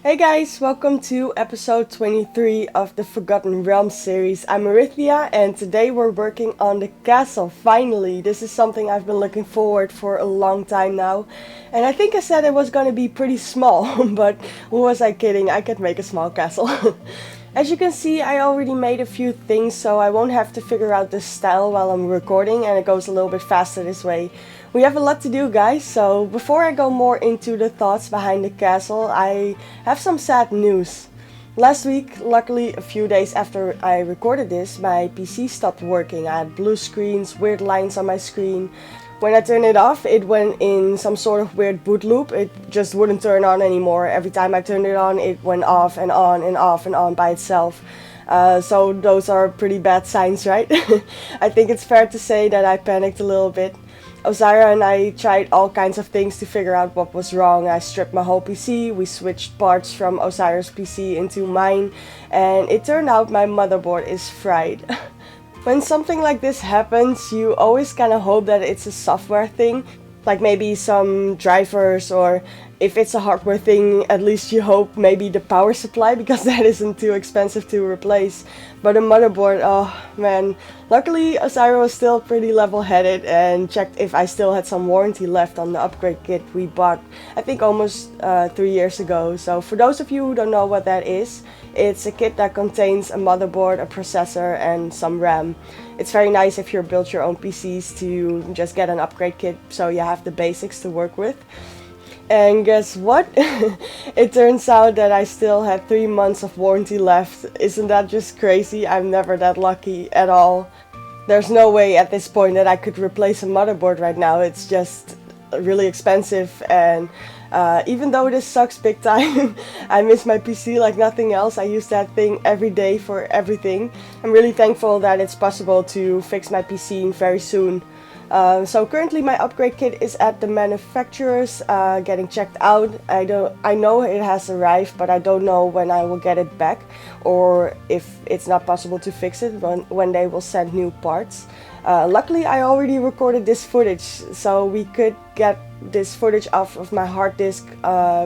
Hey guys, welcome to episode 23 of the Forgotten Realms series. I'm Arithia and today we're working on the castle, finally. This is something I've been looking forward for a long time now. And I think I said it was going to be pretty small, but who was I kidding? I could make a small castle. As you can see, I already made a few things, so I won't have to figure out the style while I'm recording, and it goes a little bit faster this way. We have a lot to do, guys, so before I go more into the thoughts behind the castle, I have some sad news. Last week, luckily a few days after I recorded this, my PC stopped working. I had blue screens, weird lines on my screen. When I turned it off, it went in some sort of weird boot loop. It just wouldn't turn on anymore. Every time I turned it on, it went off and on and off and on by itself. So those are pretty bad signs, right? I think it's fair to say that I panicked a little bit. Osiris and I tried all kinds of things to figure out what was wrong. I stripped my whole PC, we switched parts from Osiris' PC into mine, and it turned out my motherboard is fried. When something like this happens, you always kind of hope that it's a software thing, like maybe some drivers, or if it's a hardware thing, at least you hope maybe the power supply, because that isn't too expensive to replace. But a motherboard, oh man. Luckily, Osiris was still pretty level-headed and checked if I still had some warranty left on the upgrade kit we bought, I think almost 3 years ago. So for those of you who don't know what that is, it's a kit that contains a motherboard, a processor, and some RAM. It's very nice if you build your own PCs to just get an upgrade kit so you have the basics to work with. And guess what? It turns out that I still had 3 months of warranty left. Isn't that just crazy? I'm never that lucky at all. There's no way at this point that I could replace a motherboard right now. It's just really expensive, and even though this sucks big time, I miss my PC like nothing else. I use that thing every day for everything. I'm really thankful that it's possible to fix my PC very soon. So currently my upgrade kit is at the manufacturer's, getting checked out. I know it has arrived, but I don't know when I will get it back, or if it's not possible to fix it when they will send new parts. Luckily I already recorded this footage, so we could get this footage off of my hard disk.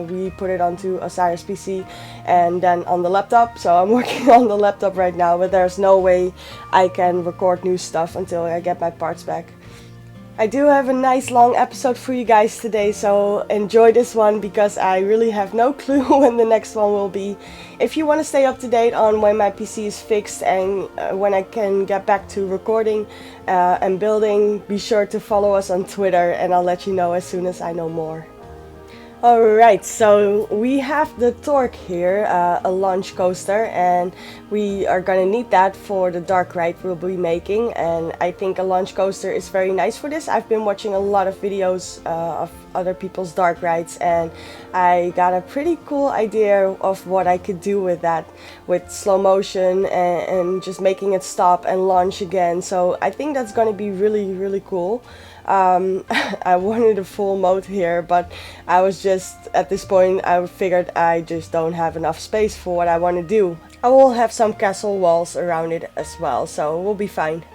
We put it onto Osiris PC and then on the laptop, so I'm working on the laptop right now, but there's no way I can record new stuff until I get my parts back. I do have a nice long episode for you guys today, so enjoy this one because I really have no clue when the next one will be. If you want to stay up to date on when my PC is fixed and when I can get back to recording and building, be sure to follow us on Twitter and I'll let you know as soon as I know more. Alright, so we have the Torque here, a launch coaster, and we are gonna need that for the dark ride we'll be making, and I think a launch coaster is very nice for this. I've been watching a lot of videos of other people's dark rides, and I got a pretty cool idea of what I could do with that, with slow motion and just making it stop and launch again. So I think that's gonna be really cool. I wanted a full mode here, but I was just, at this point, I figured I just don't have enough space for what I want to do. I will have some castle walls around it as well, so we'll be fine.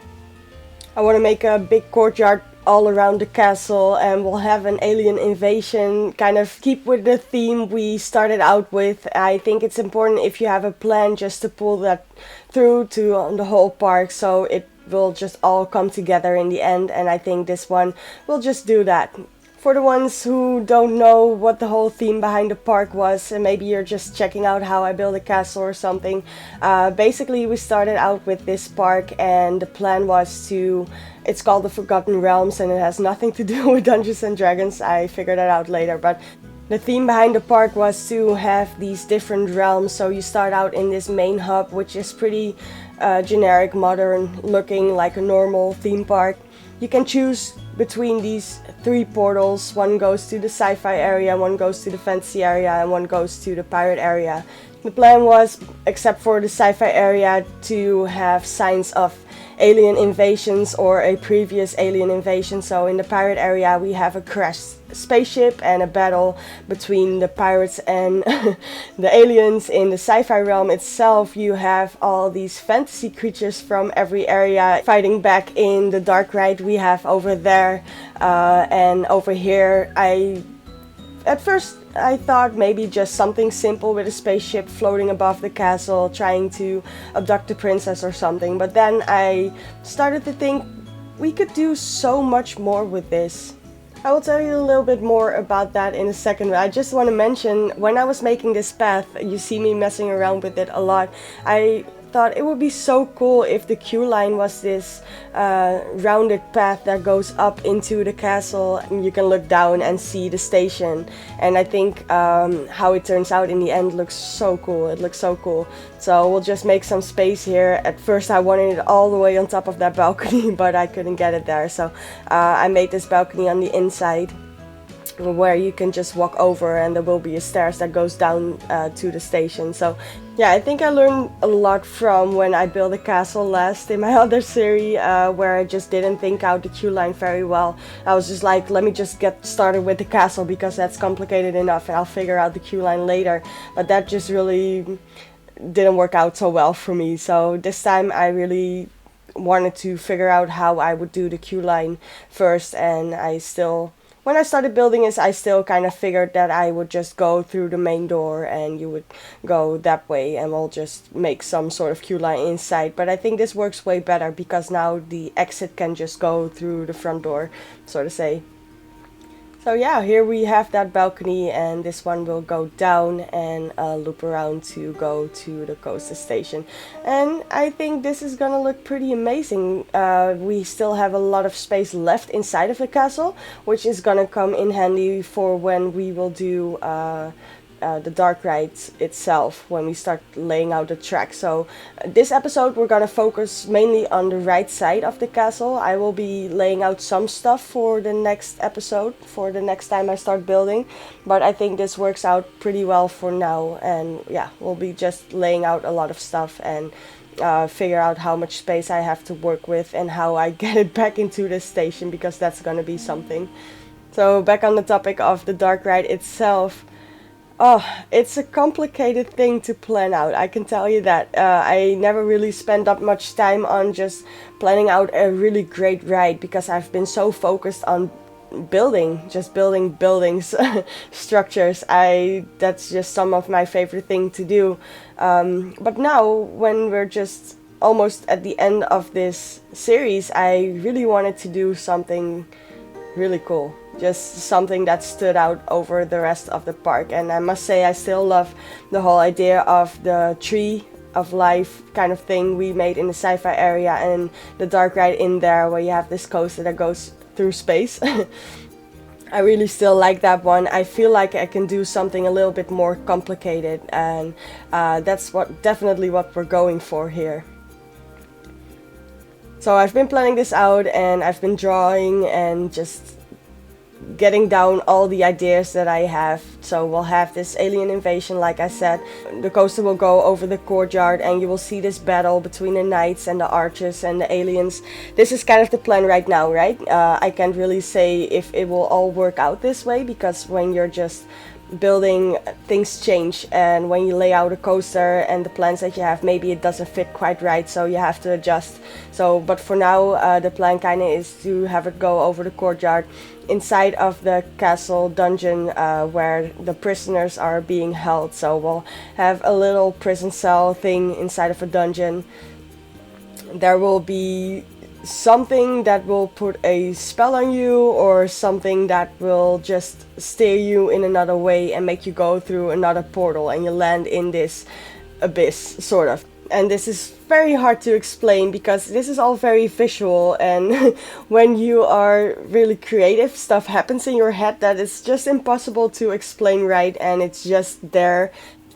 I want to make a big courtyard all around the castle, and we'll have an alien invasion, kind of keep with the theme we started out with. I think it's important if you have a plan just to pull that through to the whole park, so it will just all come together in the end, and I think this one will just do that. For the ones who don't know what the whole theme behind the park was, and maybe you're just checking out how I build a castle or something, basically we started out with this park and the plan was to, it's called the Forgotten Realms and it has nothing to do with Dungeons and Dragons. I figured that out later, but the theme behind the park was to have these different realms. So you start out in this main hub, which is pretty generic, modern looking, like a normal theme park. You can choose between these 3 portals. One goes to the sci-fi area, one goes to the fantasy area, and one goes to the pirate area. The plan was, except for the sci-fi area, to have signs of alien invasions or a previous alien invasion. So in the pirate area we have a crashed spaceship and a battle between the pirates and the aliens. In the sci-fi realm itself you have all these fantasy creatures from every area fighting back in the dark ride we have over there, and over here at first I thought maybe just something simple with a spaceship floating above the castle trying to abduct the princess or something. But then I started to think we could do so much more with this. I will tell you a little bit more about that in a second. I just want to mention, when I was making this path, you see me messing around with it a lot. I thought it would be so cool if the queue line was this rounded path that goes up into the castle and you can look down and see the station. And I think how it turns out in the end looks so cool. It looks so cool. So we'll just make some space here. At first I wanted it all the way on top of that balcony, but I couldn't get it there. So I made this balcony on the inside, where you can just walk over, and there will be a stairs that goes down to the station. So yeah, I think I learned a lot from when I built a castle last in my other series, where I just didn't think out the queue line very well. I was just like, let me just get started with the castle because that's complicated enough and I'll figure out the queue line later. But that just really didn't work out so well for me. So this time I really wanted to figure out how I would do the queue line first, and when I started building this, I still kind of figured that I would just go through the main door and you would go that way and we'll just make some sort of queue line inside. But I think this works way better because now the exit can just go through the front door, so to say. So yeah, here we have that balcony, and this one will go down and loop around to go to the coaster station. And I think this is gonna look pretty amazing. We still have a lot of space left inside of the castle, which is gonna come in handy for when we will do the dark ride itself, when we start laying out the track. So this episode we're gonna focus mainly on the right side of the castle. I will be laying out some stuff for the next episode, for the next time I start building, but I think this works out pretty well for now. And yeah, we'll be just laying out a lot of stuff and figure out how much space I have to work with and how I get it back into the station, because that's gonna be something. So back on the topic of the dark ride itself, oh, it's a complicated thing to plan out, I can tell you that. I never really spent that much time on just planning out a really great ride because I've been so focused on building buildings, structures. That's just some of my favorite thing to do. But now, when we're just almost at the end of this series, I really wanted to do something really cool. Just something that stood out over the rest of the park. And I must say, I still love the whole idea of the tree of life kind of thing we made in the sci-fi area, and the dark ride in there where you have this coaster that goes through space. I really still like that one. I feel like I can do something a little bit more complicated, and that's definitely what we're going for here. So I've been planning this out, and I've been drawing and just getting down all the ideas that I have. So we'll have this alien invasion, like I said. The coaster will go over the courtyard, and you will see this battle between the knights and the archers and the aliens. This is kind of the plan right now, right? I can't really say if it will all work out this way, because when you're just building, things change, and when you lay out a coaster and the plans that you have, maybe it doesn't fit quite right, so you have to adjust. So but for now, the plan kind of is to have it go over the courtyard inside of the castle dungeon, where the prisoners are being held. So we'll have a little prison cell thing inside of a dungeon. There will be something that will put a spell on you, or something that will just steer you in another way and make you go through another portal and you land in this abyss, sort of. And this is very hard to explain because this is all very visual, and when you are really creative, stuff happens in your head that is just impossible to explain right, and it's just there.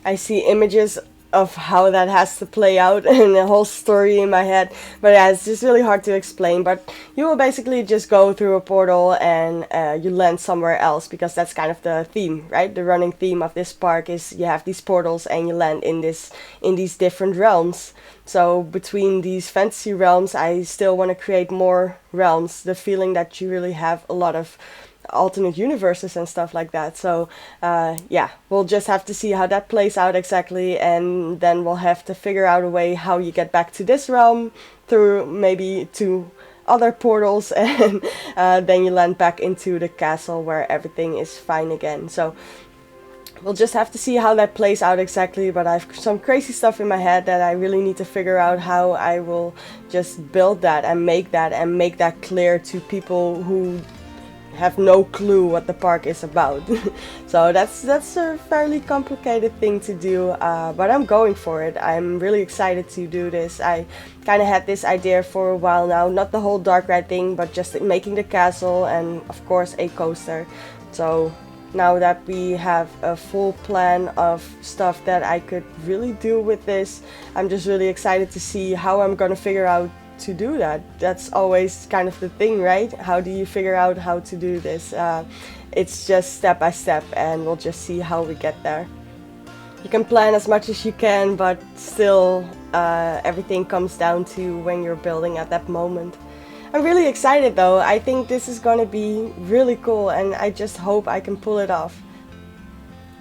I see images of how that has to play out and the whole story in my head, but yeah, it's just really hard to explain. But you will basically just go through a portal and you land somewhere else, because that's kind of the theme, right? The running theme of this park is you have these portals and you land in these different realms. So between these fantasy realms, I still want to create more realms, the feeling that you really have a lot of alternate universes and stuff like that. So yeah, we'll just have to see how that plays out exactly, and then we'll have to figure out a way how you get back to this realm through maybe 2 other portals, and then you land back into the castle where everything is fine again. So we'll just have to see how that plays out exactly, but I have some crazy stuff in my head that I really need to figure out how I will just build that and make that clear to people who have no clue what the park is about. So that's a fairly complicated thing to do, but I'm going for it. I'm really excited to do this. I kind of had this idea for a while now, not the whole dark ride thing, but just making the castle and of course a coaster. So now that we have a full plan of stuff that I could really do with this, I'm just really excited to see how I'm gonna figure out to do that. That's always kind of the thing, right? How do you figure out how to do this? It's just step by step, and we'll just see how we get there. You can plan as much as you can, but still everything comes down to when you're building at that moment. I'm really excited though. I think this is gonna be really cool, and I just hope I can pull it off.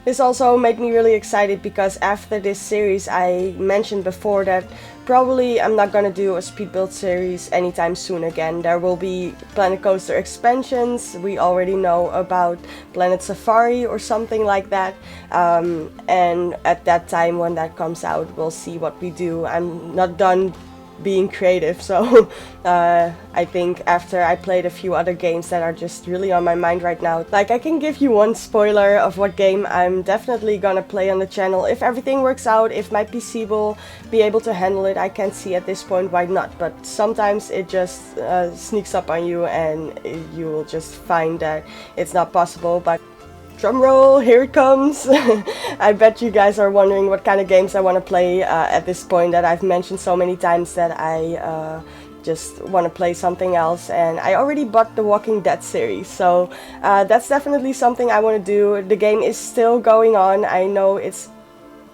This also made me really excited because after this series I mentioned before that probably I'm not gonna do a speed build series anytime soon again. There will be Planet Coaster expansions. We already know about Planet Safari or something like that. And at that time when that comes out, we'll see what we do. I'm not done being creative, so I think after I played a few other games that are just really on my mind right now, like I can give you one spoiler of what game I'm definitely gonna play on the channel if everything works out, if my PC will be able to handle it. I can't see at this point why not, but sometimes it just sneaks up on you and you will just find that it's not possible. But drumroll, here it comes! I bet you guys are wondering what kind of games I want to play at this point that I've mentioned so many times that I just want to play something else, and I already bought the Walking Dead series, so that's definitely something I want to do. The game is still going on. I know it's,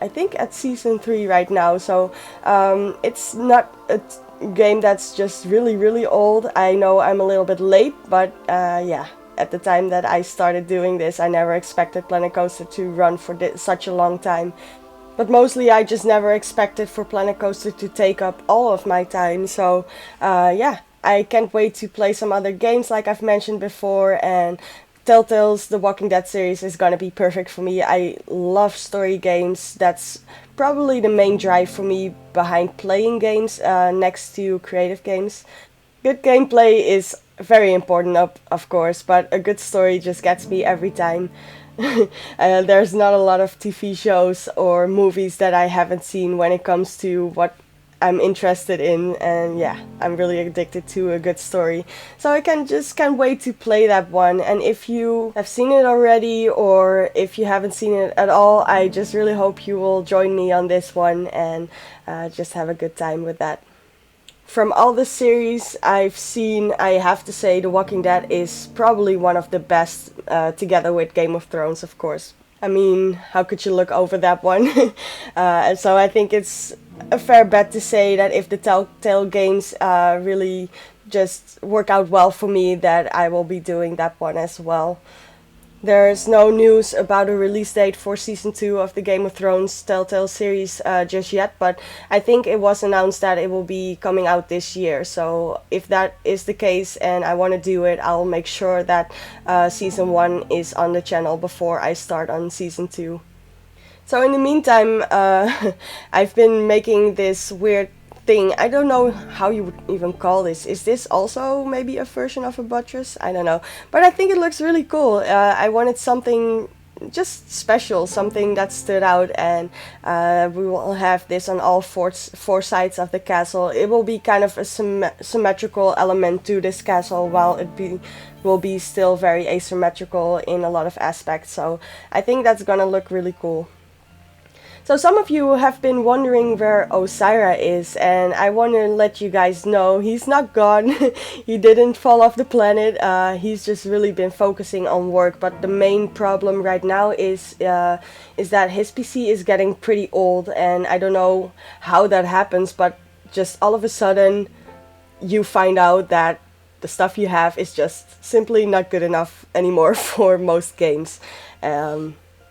I think, at season 3 right now, so it's not a game that's just really old. I know I'm a little bit late, but yeah. At the time that I started doing this, I never expected Planet Coaster to run for such a long time. But mostly I just never expected for Planet Coaster to take up all of my time. So yeah, I can't wait to play some other games like I've mentioned before, and Telltale's The Walking Dead series is gonna be perfect for me. I love story games. That's probably the main drive for me behind playing games next to creative games. Good gameplay is very important, of course, but a good story just gets me every time. There's not a lot of TV shows or movies that I haven't seen when it comes to what I'm interested in, and yeah, I'm really addicted to a good story. So I can't wait to play that one. And if you have seen it already, or if you haven't seen it at all, I just really hope you will join me on this one and just have a good time with that. From all the series I've seen, I have to say The Walking Dead is probably one of the best, together with Game of Thrones, of course. I mean, how could you look over that one? So I think it's a fair bet to say that if the Telltale games really just work out well for me, that I will be doing that one as well. There's no news about a release date for Season 2 of the Game of Thrones Telltale series just yet, but I think it was announced that it will be coming out this year. So if that is the case and I want to do it, I'll make sure that Season 1 is on the channel before I start on Season 2. So in the meantime, I've been making this weird thing. I don't know how you would even call this. Is this also maybe a version of a buttress? I don't know. But I think it looks really cool. I wanted something just special, something that stood out, and we will have this on all four sides of the castle. It will be kind of a symmetrical element to this castle, while will be still very asymmetrical in a lot of aspects. So I think that's gonna look really cool. So some of you have been wondering where Osiris is, and I want to let you guys know he's not gone. He didn't fall off the planet. He's just really been focusing on work. But the main problem right now is that his PC is getting pretty old, and I don't know how that happens, but just all of a sudden you find out that the stuff you have is just simply not good enough anymore for most games.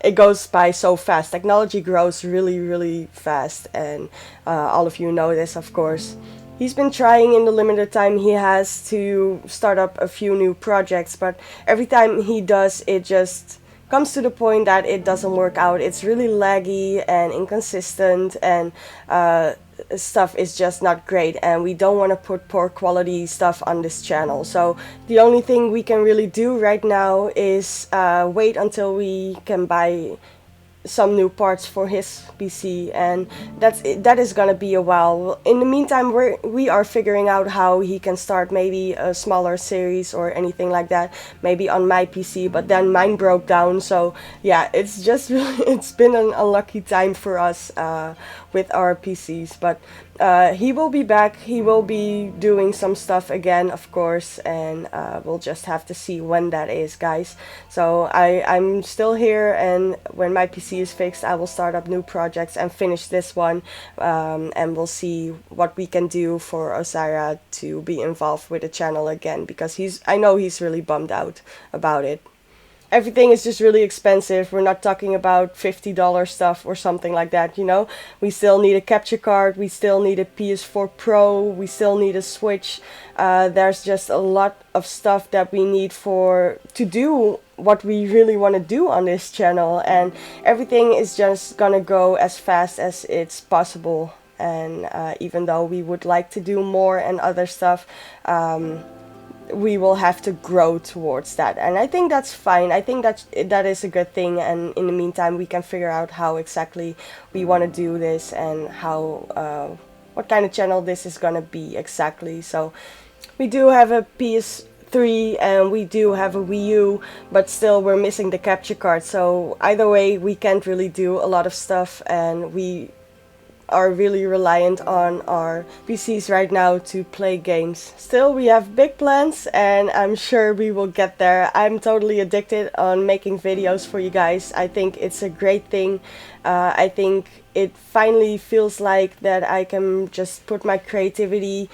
It goes by so fast. Technology grows really fast, and all of you know this, of course. He's been trying in the limited time he has to start up a few new projects, but every time he does, it just comes to the point that it doesn't work out. It's really laggy and inconsistent, and stuff is just not great, and we don't want to put poor quality stuff on this channel. So the only thing we can really do right now is wait until we can buy some new parts for his PC, and that is gonna be a while. In the meantime, we are figuring out how he can start maybe a smaller series or anything like that, maybe on my PC, but then mine broke down. So yeah, it's just it's been an unlucky time for us with our PCs, but he will be back. He will be doing some stuff again, of course, and we'll just have to see when that is, guys. So I'm still here, and when my PC is fixed, I will start up new projects and finish this one, and we'll see what we can do for Osiris to be involved with the channel again, because I know he's really bummed out about it. Everything is just really expensive. We're not talking about $50 stuff or something like that, you know. We still need a capture card, we still need a PS4 Pro, we still need a Switch. There's just a lot of stuff that we need to do what we really want to do on this channel, and everything is just gonna go as fast as it's possible. And even though we would like to do more and other stuff, we will have to grow towards that, and I think that's fine. I think that is a good thing, and in the meantime we can figure out how exactly we want to do this, and how what kind of channel this is gonna be exactly. So we do have a PS3 and we do have a Wii U, but still we're missing the capture card. So either way, we can't really do a lot of stuff, and we are really reliant on our PCs right now to play games. Still, we have big plans, and I'm sure we will get there. I'm totally addicted on making videos for you guys. I think it's a great thing. I think it finally feels like that I can just put my creativity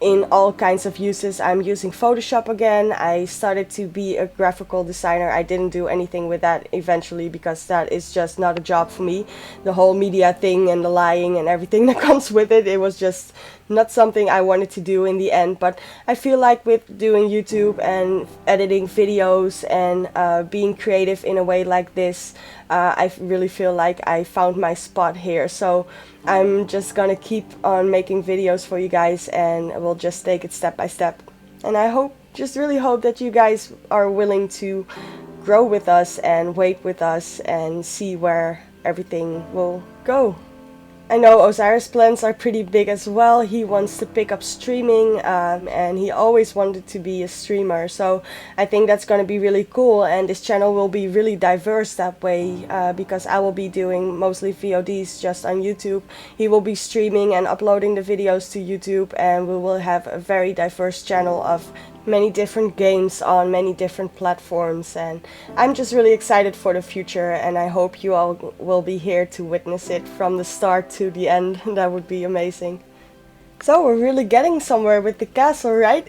in all kinds of uses. I'm using Photoshop again. I started to be a graphical designer. I didn't do anything with that eventually, because that is just not a job for me. The whole media thing and the lying and everything that comes with it, it was just not something I wanted to do in the end. But I feel like with doing YouTube and editing videos and being creative in a way like this, I really feel like I found my spot here. So I'm just gonna keep on making videos for you guys, and we'll just take it step by step. And I just really hope that you guys are willing to grow with us and wait with us and see where everything will go. I know Osiris' plans are pretty big as well. He wants to pick up streaming, and he always wanted to be a streamer. So I think that's going to be really cool, and this channel will be really diverse that way, because I will be doing mostly VODs just on YouTube. He will be streaming and uploading the videos to YouTube, and we will have a very diverse channel of many different games on many different platforms, and I'm just really excited for the future, and I hope you all will be here to witness it from the start to the end. That would be amazing. So we're really getting somewhere with the castle, right?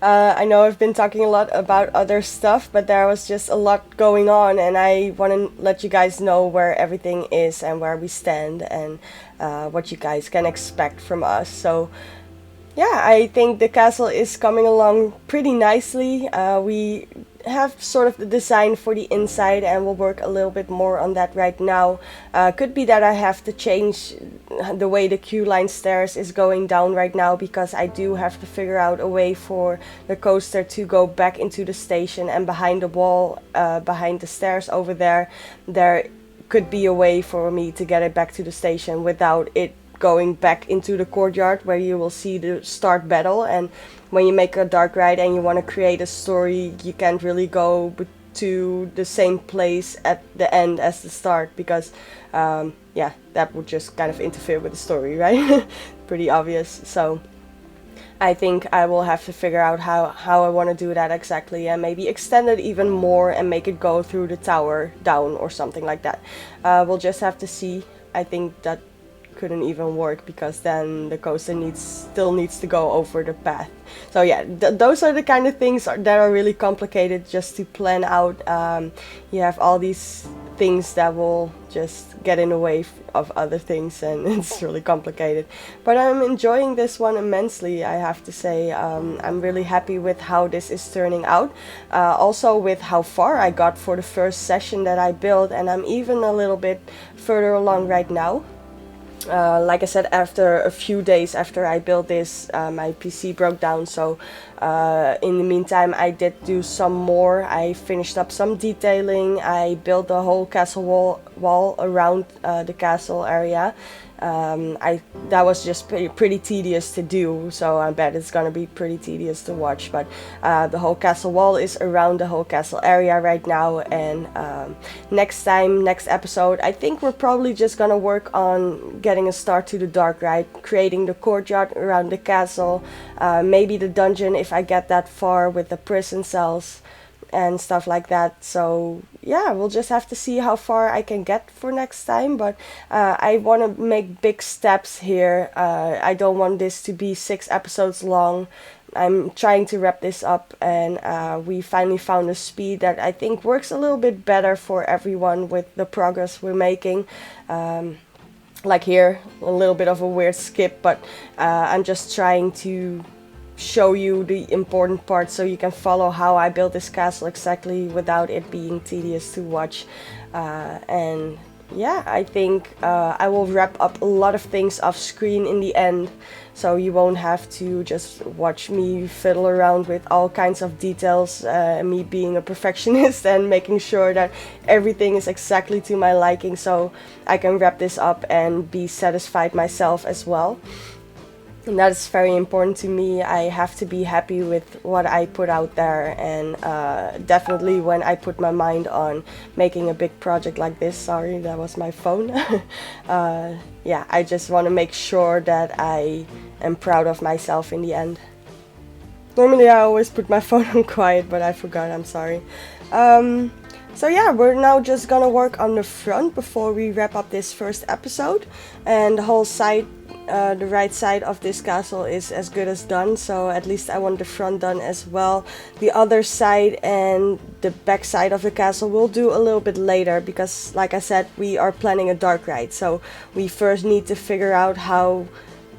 I know I've been talking a lot about other stuff, but there was just a lot going on, and I want to let you guys know where everything is and where we stand, and what you guys can expect from us. So yeah, I think the castle is coming along pretty nicely. We have sort of the design for the inside, and we'll work a little bit more on that right now. Could be that I have to change the way the queue-line stairs is going down right now, because I do have to figure out a way for the coaster to go back into the station, and behind the wall, behind the stairs over there could be a way for me to get it back to the station without it going back into the courtyard where you will see the start battle. And when you make a dark ride and you want to create a story, you can't really go to the same place at the end as the start, because yeah, that would just kind of interfere with the story, right? Pretty obvious. So I think I will have to figure out how I want to do that exactly, and maybe extend it even more and make it go through the tower down or something like that. We'll just have to see. I think that couldn't even work, because then the coaster still needs to go over the path. So yeah, those are the kind of things that are really complicated just to plan out. You have all these things that will just get in the way of other things, and it's really complicated. But I'm enjoying this one immensely, I have to say. I'm really happy with how this is turning out. Also with how far I got for the first session that I built, and I'm even a little bit further along right now. Like I said, after a few days after I built this, my PC broke down, so in the meantime I did do some more. I finished up some detailing. I built the whole castle wall around the castle area. That was just pretty tedious to do, so I bet it's gonna be pretty tedious to watch. But the whole castle wall is around the whole castle area right now, and next episode, I think we're probably just gonna work on getting a start to the dark ride, creating the courtyard around the castle, maybe the dungeon if I get that far with the prison cells and stuff like that. So yeah, we'll just have to see how far I can get for next time. But I want to make big steps here. I don't want this to be 6 episodes long. I'm trying to wrap this up, and we finally found a speed that I think works a little bit better for everyone with the progress we're making. Like here, a little bit of a weird skip, but I'm just trying to show you the important parts so you can follow how I built this castle exactly without it being tedious to watch. And yeah, I think I will wrap up a lot of things off screen in the end, so you won't have to just watch me fiddle around with all kinds of details, me being a perfectionist and making sure that everything is exactly to my liking, so I can wrap this up and be satisfied myself as well. And that is very important to me. I have to be happy with what I put out there, and definitely when I put my mind on making a big project like this, sorry, that was my phone. Yeah, I just want to make sure that I am proud of myself in the end. Normally I always put my phone on quiet, but I forgot, I'm sorry. So yeah, we're now just gonna work on the front before we wrap up this first episode, and the whole side, the right side of this castle is as good as done, so at least I want the front done as well. The other side and the back side of the castle we'll do a little bit later, because like I said, we are planning a dark ride, so we first need to figure out how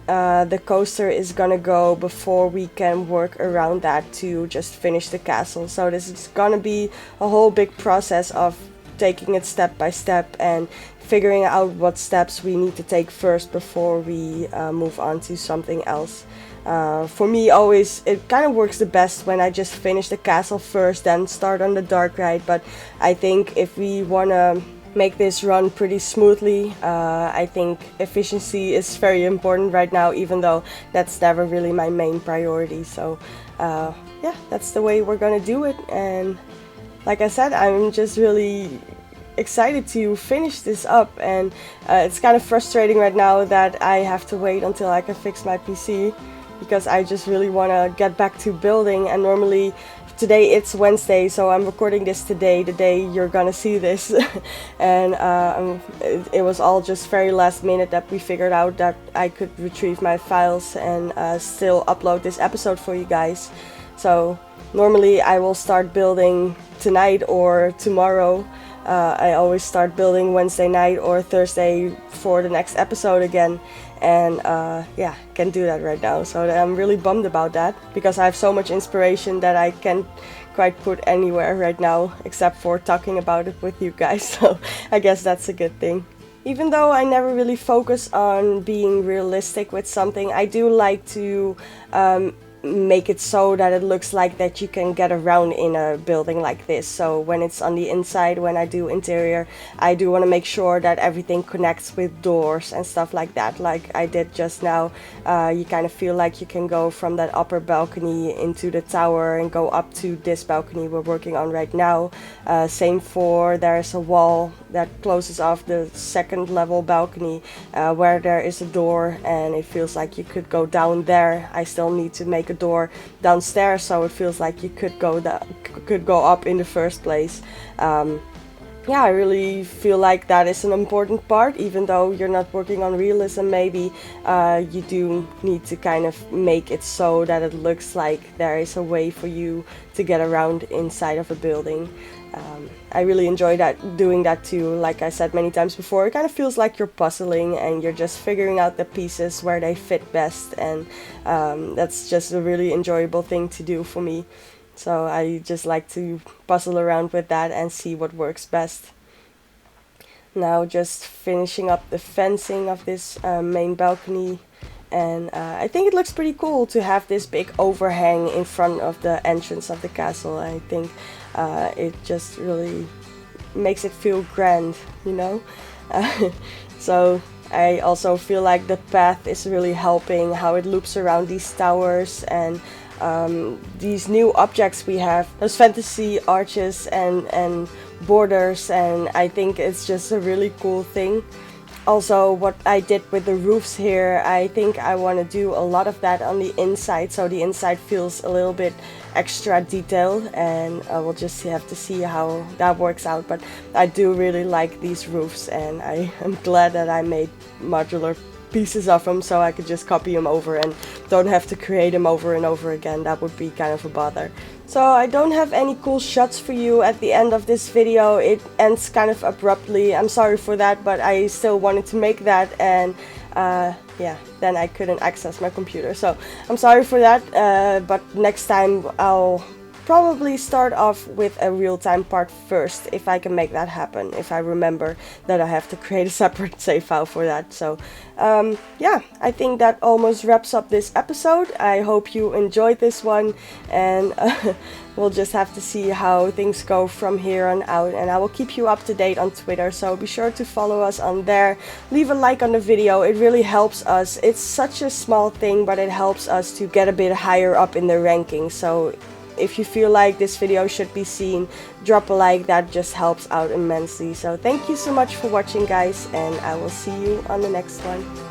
the coaster is gonna go before we can work around that to just finish the castle. So this is gonna be a whole big process of taking it step by step and figuring out what steps we need to take first before we move on to something else. For me, always it kind of works the best when I just finish the castle first, then start on the dark ride. But I think if we wanna make this run pretty smoothly, I think efficiency is very important right now, even though that's never really my main priority. So yeah, that's the way we're gonna do it. And like I said, I'm just really excited to finish this up, and it's kind of frustrating right now that I have to wait until I can fix my PC, because I just really want to get back to building. And normally today it's Wednesday, so I'm recording this today, the day you're gonna see this. And it was all just very last minute that we figured out that I could retrieve my files and still upload this episode for you guys. So normally I will start building tonight or tomorrow. I always start building Wednesday night or Thursday for the next episode again, and yeah, can't do that right now, so I'm really bummed about that, because I have so much inspiration that I can't quite put anywhere right now except for talking about it with you guys. So I guess that's a good thing. Even though I never really focus on being realistic with something, I do like to make it so that it looks like that you can get around in a building like this. So when it's on the inside, when I do interior, I do want to make sure that everything connects with doors and stuff like that, like I did just now. You kind of feel like you can go from that upper balcony into the tower and go up to this balcony we're working on right now. Same for, there's a wall that closes off the second level balcony where there is a door, and it feels like you could go down there. I still need to make a door downstairs, so it feels like you could go up in the first place. yeah, I really feel like that is an important part. Even though you're not working on realism, maybe you do need to kind of make it so that it looks like there is a way for you to get around inside of a building. I really enjoy doing that too. Like I said many times before, it kind of feels like you're puzzling and you're just figuring out the pieces where they fit best, and that's just a really enjoyable thing to do for me. So I just like to puzzle around with that and see what works best. Now just finishing up the fencing of this main balcony, and I think it looks pretty cool to have this big overhang in front of the entrance of the castle. I think it just really makes it feel grand, you know? So I also feel like the path is really helping, how it loops around these towers, and these new objects we have, those fantasy arches and borders, and I think it's just a really cool thing. Also, what I did with the roofs here, I think I want to do a lot of that on the inside, so the inside feels a little bit extra detailed, and we'll just have to see how that works out. But I do really like these roofs, and I am glad that I made modular pieces of them so I could just copy them over and don't have to create them over and over again. That would be kind of a bother. So I don't have any cool shots for you at the end of this video. It ends kind of abruptly. I'm sorry for that, but I still wanted to make that, and yeah, then I couldn't access my computer. So I'm sorry for that, but next time I'll probably start off with a real-time part first, if I can make that happen, if I remember that I have to create a separate save file for that. So yeah, I think that almost wraps up this episode. I hope you enjoyed this one, and we'll just have to see how things go from here on out, and I will keep you up to date on Twitter, so be sure to follow us on there. Leave a like on the video, it really helps us. It's such a small thing, but it helps us to get a bit higher up in the rankings. So if you feel like this video should be seen, drop a like, that just helps out immensely. So thank you so much for watching, guys, and I will see you on the next one.